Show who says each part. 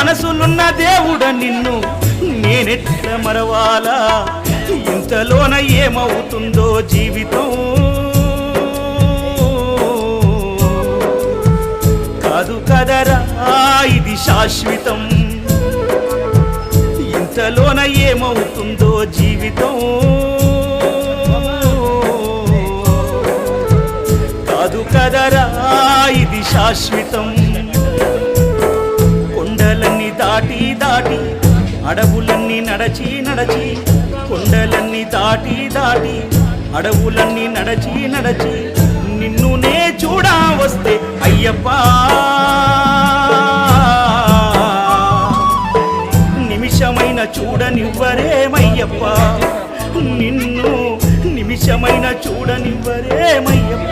Speaker 1: మనసులున్న దేవుడ నిన్ను నేనెట్ల మరవాలా ఇంతలోన ఏమవుతుందో జీవితం కాదు కదరా ఇది శాశ్వతం ఇంతలోన ఏమవుతుందో జీవితం కాదు కదరా ఇది శాశ్వతం కొండలన్నీ దాటి దాటి అడవులన్నీ నడచి నడచి కొండలన్నీ దాటి దాటి అడవులన్నీ నడచి నడచి నిన్ను నే చూడా వస్తే అయ్యప్ప నిమిషమైన చూడనివ్వరేమయ్యప్ప నిన్ను నిమిషమైన చూడనివ్వరేమయ్యప్ప